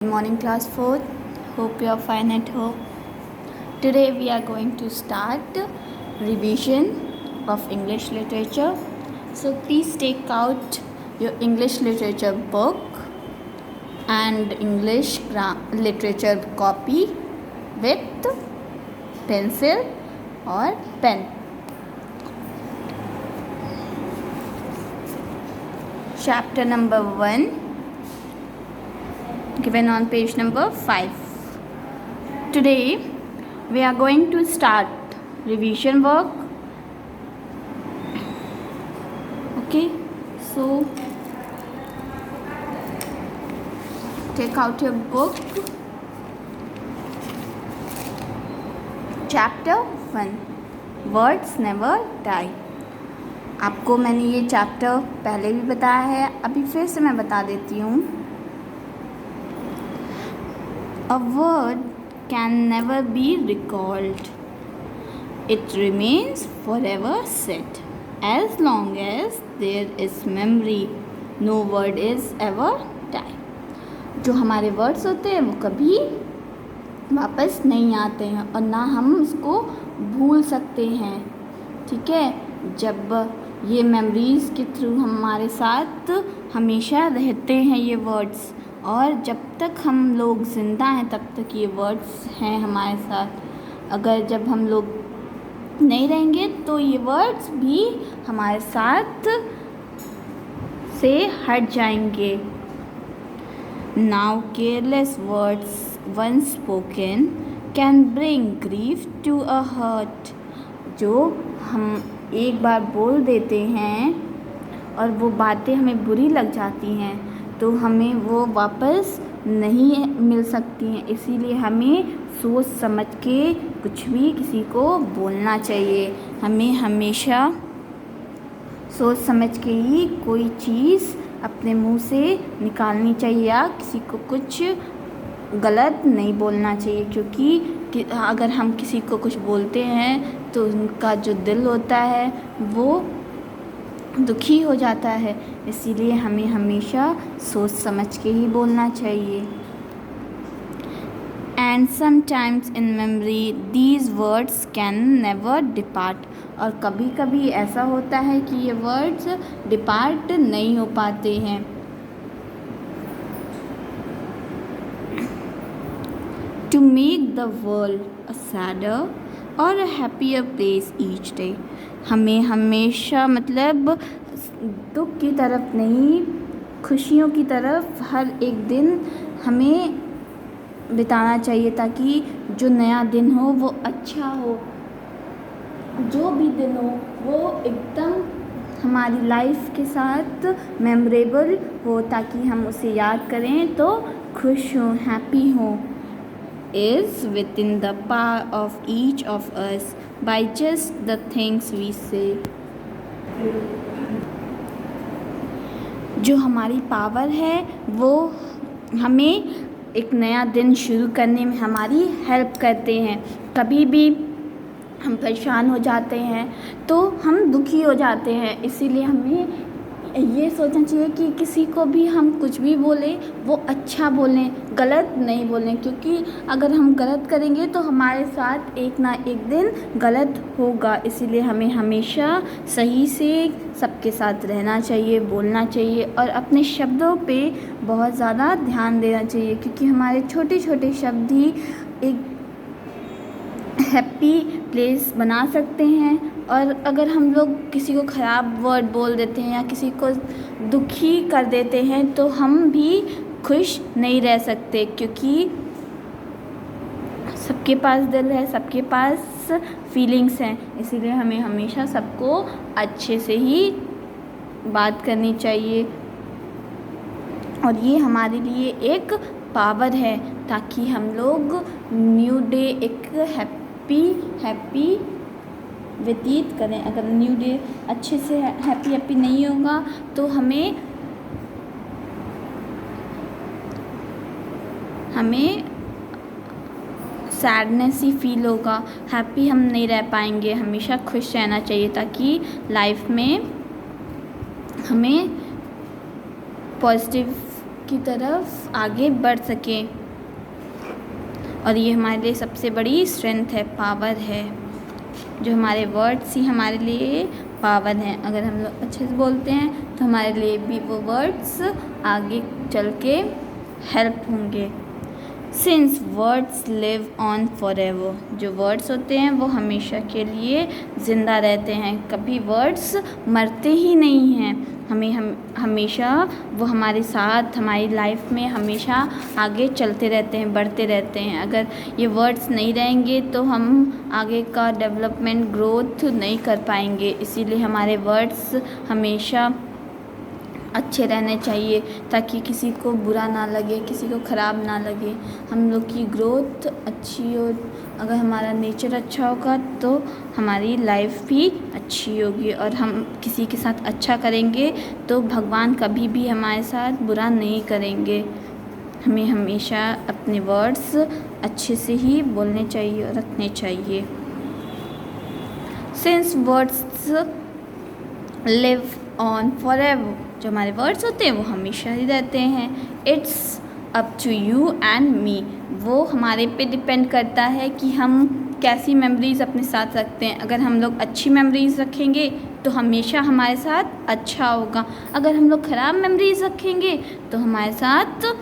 Good morning, class 4. Hope you are fine at home. Today we are going to start revision of English literature. So please take out your English literature book and English literature copy with pencil or pen. Chapter number 1 given on page number 5. Today we are going to start revision work. Okay, so take out your book. Chapter 1 Words Never Die. आपको मैंने ये chapter पहले भी बताया है, अभी फिर से मैं बता देती हूँ. A word can never be recalled. It remains forever said. As long as there is memory, no word is ever die. जो हमारे वर्ड्स होते हैं वो कभी वापस नहीं आते हैं और ना हम उसको भूल सकते हैं. ठीक है, जब ये मेमोरीज़ के थ्रू हमारे साथ हमेशा रहते हैं ये वर्ड्स, और जब तक हम लोग ज़िंदा हैं तब तक ये वर्ड्स हैं हमारे साथ. अगर जब हम लोग नहीं रहेंगे तो ये वर्ड्स भी हमारे साथ से हट जाएंगे. Now careless words once spoken can bring grief to a heart. जो हम एक बार बोल देते हैं और वो बातें हमें बुरी लग जाती हैं तो हमें वो वापस नहीं मिल सकती हैं. इसीलिए हमें सोच समझ के कुछ भी किसी को बोलना चाहिए. हमें हमेशा सोच समझ के ही कोई चीज़ अपने मुंह से निकालनी चाहिए या किसी को कुछ गलत नहीं बोलना चाहिए, क्योंकि अगर हम किसी को कुछ बोलते हैं तो उनका जो दिल होता है वो दुखी हो जाता है. इसीलिए हमें हमेशा सोच समझ के ही बोलना चाहिए. And sometimes in memory these words can never depart. और कभी कभी ऐसा होता है कि ये वर्ड्स डिपार्ट नहीं हो पाते हैं. To make the world a sadder or a happier place each day. हमें हमेशा मतलब दुख की तरफ नहीं, खुशियों की तरफ हर एक दिन हमें बिताना चाहिए ताकि जो नया दिन हो वो अच्छा हो. जो भी दिन हो वो एकदम हमारी लाइफ के साथ मेमोरेबल हो ताकि हम उसे याद करें तो खुश हों, हैप्पी हों. Is within the power of each of us by just the things we say. जो हमारी पावर है वो हमें एक नया दिन शुरू करने में हमारी हेल्प करते हैं. कभी भी हम परेशान हो जाते हैं तो हम दुखी हो जाते हैं. इसीलिए हमें ये सोचना चाहिए कि किसी को भी हम कुछ भी बोलें वो अच्छा बोलें, गलत नहीं बोलें, क्योंकि अगर हम गलत करेंगे तो हमारे साथ एक ना एक दिन गलत होगा. इसीलिए हमें हमेशा सही से सबके साथ रहना चाहिए, बोलना चाहिए और अपने शब्दों पे बहुत ज़्यादा ध्यान देना चाहिए, क्योंकि हमारे छोटे छोटे शब्द ही एक हैप्पी प्लेस बना सकते हैं. और अगर हम लोग किसी को ख़राब वर्ड बोल देते हैं या किसी को दुखी कर देते हैं तो हम भी खुश नहीं रह सकते, क्योंकि सबके पास दिल है, सबके पास फीलिंग्स हैं. इसीलिए हमें हमेशा सबको अच्छे से ही बात करनी चाहिए. और ये हमारे लिए एक पावर है ताकि हम लोग न्यू डे एक हैप्पी व्यतीत करें. अगर न्यू डे अच्छे से हैप्पी नहीं होगा तो हमें सैडनेस ही फील होगा, हैप्पी हम नहीं रह पाएंगे. हमेशा खुश रहना चाहिए ताकि लाइफ में हमें पॉजिटिव की तरफ आगे बढ़ सकें। और ये हमारे लिए सबसे बड़ी स्ट्रेंथ है, पावर है, जो हमारे वर्ड्स ही हमारे लिए पावर हैं। अगर हम लोग अच्छे से बोलते हैं तो हमारे लिए भी वो वर्ड्स आगे चल के हेल्प होंगे। Since words live on for ever, जो वर्ड्स होते हैं वो हमेशा के लिए ज़िंदा रहते हैं, कभी वर्ड्स मरते ही नहीं हैं। हम हमेशा वो हमारे साथ हमारी लाइफ में हमेशा आगे चलते रहते हैं, बढ़ते रहते हैं। अगर ये वर्ड्स नहीं रहेंगे तो हम आगे का डेवलपमेंट ग्रोथ नहीं कर पाएंगे। इसीलिए हमारे वर्ड्स हमेशा अच्छे रहने चाहिए ताकि किसी को बुरा ना लगे, किसी को ख़राब ना लगे, हम लोग की ग्रोथ अच्छी हो। अगर हमारा नेचर अच्छा होगा तो हमारी लाइफ भी अच्छी होगी, और हम किसी के साथ अच्छा करेंगे तो भगवान कभी भी हमारे साथ बुरा नहीं करेंगे। हमें हमेशा अपने वर्ड्स अच्छे से ही बोलने चाहिए और रखने चाहिए। Since words live on for ever, जो हमारे वर्ड्स होते हैं वो हमेशा ही रहते हैं। It's up to you and me, वो हमारे पे डिपेंड करता है कि हम कैसी मेमोरीज़ अपने साथ रखते हैं। अगर हम लोग अच्छी मेमोरीज़ रखेंगे तो हमेशा हमारे साथ अच्छा होगा, अगर हम लोग ख़राब मेमोरीज़ रखेंगे तो हमारे साथ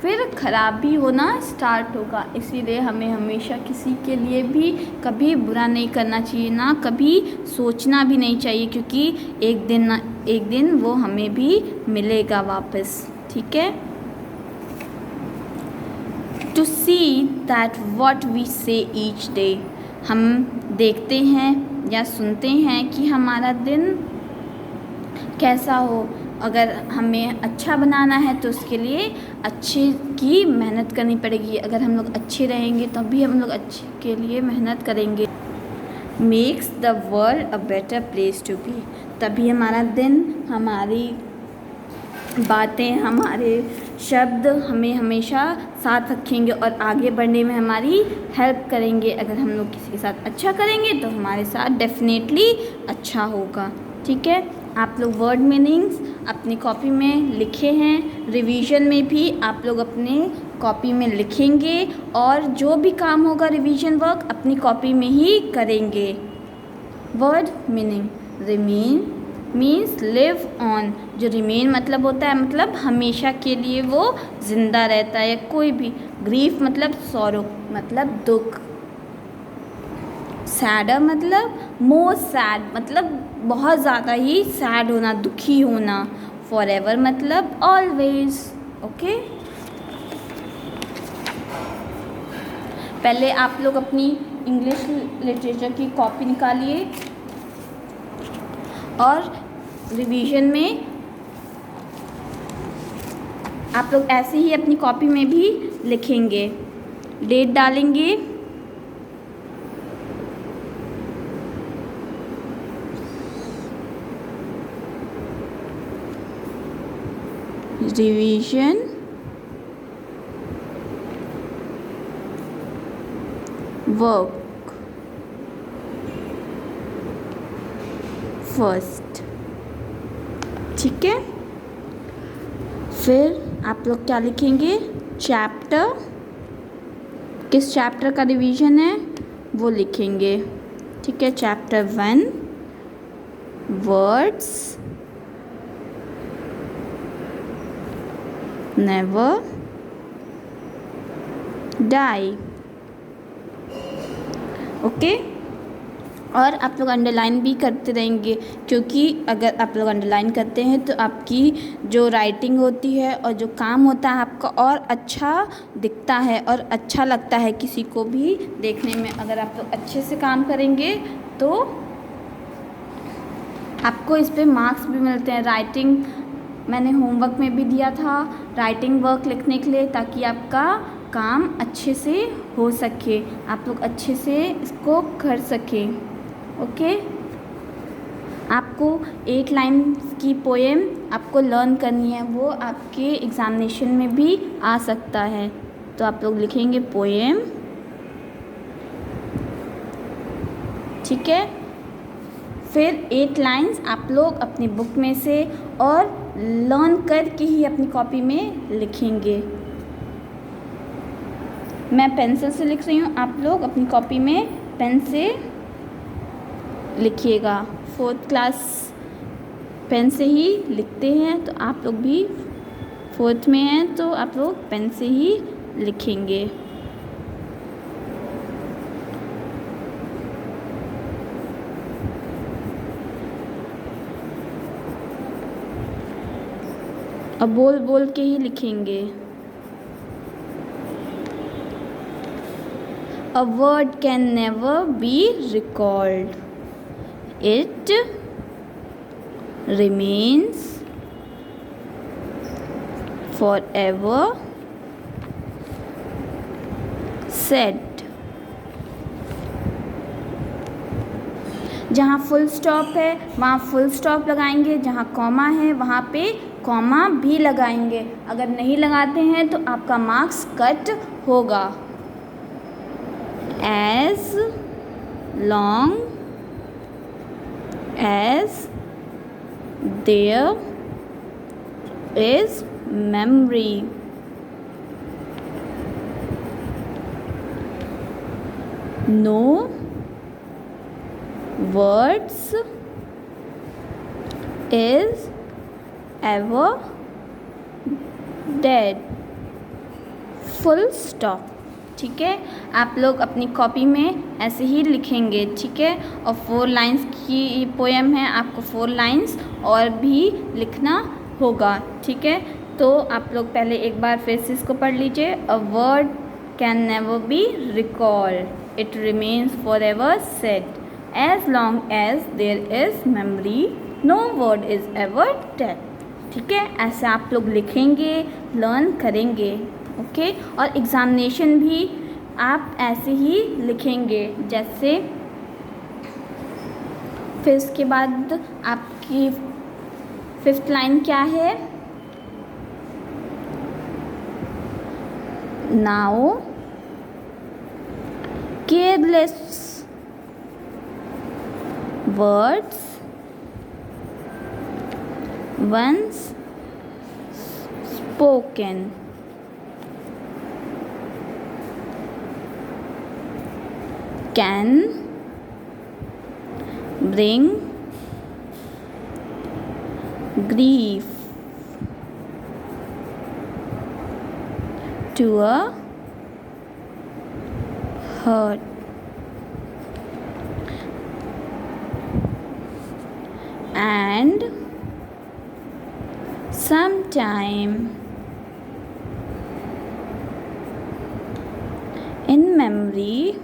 फिर ख़राब भी होना स्टार्ट होगा। इसीलिए हमें हमेशा किसी के लिए भी कभी बुरा नहीं करना चाहिए, ना कभी सोचना भी नहीं चाहिए, क्योंकि एक दिन ना एक दिन वो हमें भी मिलेगा वापस। ठीक है। To see that what we say each day, हम देखते हैं या सुनते हैं कि हमारा दिन कैसा हो। अगर हमें अच्छा बनाना है तो उसके लिए अच्छे की मेहनत करनी पड़ेगी। अगर हम लोग अच्छे रहेंगे तब भी हम लोग अच्छे के लिए मेहनत करेंगे। Makes the world a better place to be, तभी हमारा दिन, हमारी बातें, हमारे शब्द हमें हमेशा साथ रखेंगे और आगे बढ़ने में हमारी हेल्प करेंगे। अगर हम लोग किसी के साथ अच्छा करेंगे तो हमारे साथ डेफिनेटली अच्छा होगा। ठीक है। आप लोग वर्ड मीनिंग्स अपनी कॉपी में लिखे हैं, रिवीजन में भी आप लोग अपने कॉपी में लिखेंगे, और जो भी काम होगा रिवीजन वर्क अपनी कॉपी में ही करेंगे। Word meaning, remain means live on, जो रिमेन मतलब होता है मतलब हमेशा के लिए वो ज़िंदा रहता है कोई भी। ग्रीफ मतलब सॉरो मतलब दुख। सैडर मतलब मोर सैड मतलब बहुत ज़्यादा ही सैड होना, दुखी होना। फॉरएवर मतलब ऑलवेज। ओके। पहले आप लोग अपनी इंग्लिश लिटरेचर की कॉपी निकालिए और रिवीजन में आप लोग ऐसे ही अपनी कॉपी में भी लिखेंगे, डेट डालेंगे। Revision work first. ठीक है। फिर आप लोग क्या लिखेंगे, चैप्टर, किस चैप्टर का रिवीजन है वो लिखेंगे। ठीक है। Chapter 1 words never die. Okay. और आप लोग अंडरलाइन भी करते रहेंगे, क्योंकि अगर आप लोग अंडरलाइन करते हैं तो आपकी जो राइटिंग होती है और जो काम होता है आपका और अच्छा दिखता है और अच्छा लगता है किसी को भी देखने में। अगर आप लोग अच्छे से काम करेंगे तो आपको इस पे मार्क्स भी मिलते हैं। राइटिंग मैंने होमवर्क में भी दिया था, राइटिंग वर्क लिखने के लिए, ताकि आपका काम अच्छे से हो सके, आप लोग अच्छे से इसको कर सकें। ओके। आपको 8 लाइन की पोएम आपको लर्न करनी है, वो आपके एग्ज़ामिनेशन में भी आ सकता है। तो आप लोग लिखेंगे पोएम। ठीक है। फिर 8 लाइंस आप लोग अपनी बुक में से और लर्न करके ही अपनी कॉपी में लिखेंगे। मैं पेंसिल से लिख रही हूँ, आप लोग अपनी कॉपी में पेन से लिखिएगा। 4th क्लास पेन से ही लिखते हैं, तो आप लोग भी 4th में हैं तो आप लोग पेन से ही लिखेंगे। अब बोल बोल के ही लिखेंगे। A word can never be recalled. It remains forever said. जहाँ फुल स्टॉप है वहाँ फुल स्टॉप लगाएंगे, जहाँ कॉमा है वहाँ पे कॉमा भी लगाएंगे। अगर नहीं लगाते हैं तो आपका मार्क्स कट होगा। As long as there is memory, no words is ever dead. Full stop. ठीक है, आप लोग अपनी कॉपी में ऐसे ही लिखेंगे। ठीक है, और 4 लाइन्स की पोएम है, आपको 4 लाइन्स और भी लिखना होगा। ठीक है, तो आप लोग पहले एक बार फिर से इसको पढ़ लीजिए। A word can never be recalled, it remains forever said, as long as there is memory, no word is ever dead. ठीक है, ऐसे आप लोग लिखेंगे, लर्न करेंगे। ओके, और एग्ज़ामिनेशन भी आप ऐसे ही लिखेंगे जैसे। फिर उसके बाद आपकी 5th लाइन क्या है? Now careless words once spoken can bring grief to a heart. And sometime in memory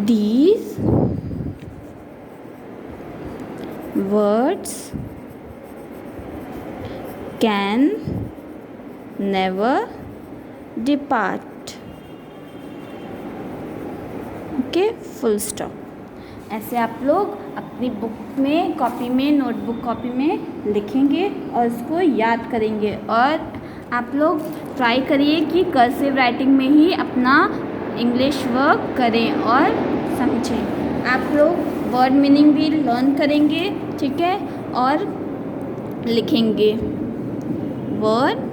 these words can never depart. Okay, full stop. ऐसे आप लोग अपनी बुक में, कॉपी में, नोटबुक कॉपी में लिखेंगे और उसको याद करेंगे। और आप लोग ट्राई करिए कि कर्सिव राइटिंग में ही अपना इंग्लिश वर्क करें और समझें। आप लोग वर्ड मीनिंग भी लर्न करेंगे। ठीक है, और लिखेंगे वर्ड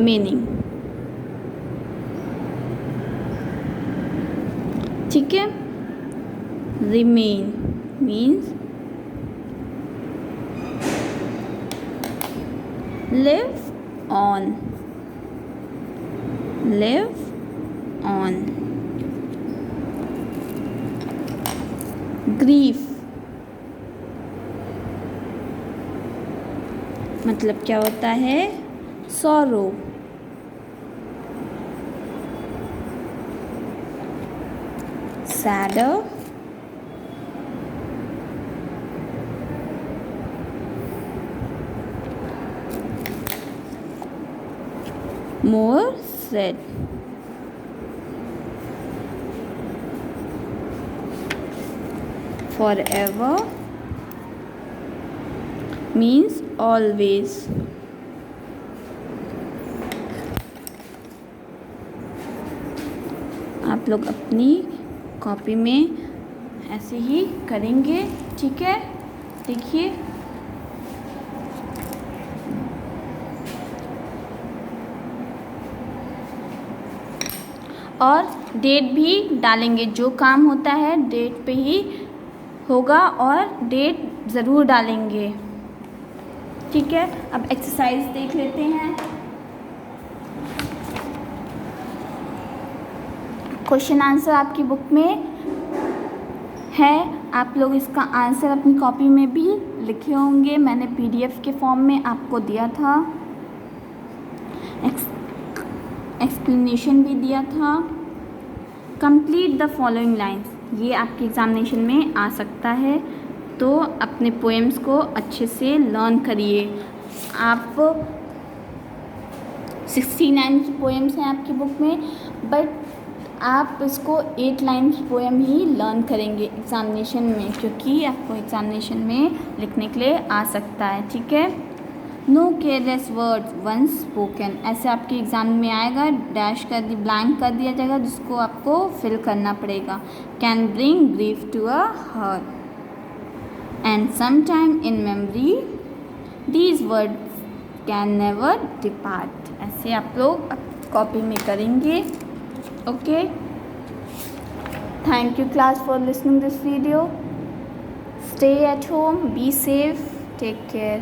मीनिंग। ठीक है, remain means live on, live on. Grief मतलब क्या होता है? Sorrow. sadder, more sad, forever means always, आप आप लोग अपनी कॉपी में ऐसे ही करेंगे, ठीक है। देखिए और डेट भी डालेंगे, जो काम होता है डेट पे ही होगा और डेट ज़रूर डालेंगे, ठीक है। अब एक्सरसाइज देख लेते हैं। क्वेश्चन आंसर आपकी बुक में है, आप लोग इसका आंसर अपनी कॉपी में भी लिखे होंगे, मैंने PDF के फॉर्म में आपको दिया था, एक्सप्लेनेशन भी दिया था। कंप्लीट द फॉलोइंग लाइन्स, ये आपके एग्जामिनेशन में आ सकता है, तो अपने पोएम्स को अच्छे से लर्न करिए। आप 69 पोएम्स हैं आपकी बुक में, बट आप इसको 8 लाइन्स पोएम ही लर्न करेंगे एग्ज़ामिनेशन में, क्योंकि आपको एग्ज़ामिनेशन में लिखने के लिए आ सकता है, ठीक है। No careless words once spoken, ऐसे आपके एग्ज़ाम में आएगा, डैश कर दी, ब्लैंक कर दिया जाएगा, जिसको आपको फिल करना पड़ेगा। Can bring grief to a heart and some time in memory, these words can never depart, ऐसे आप लोग कॉपी में करेंगे, okay. Thank you class for listening this video. Stay at home, be safe, take care.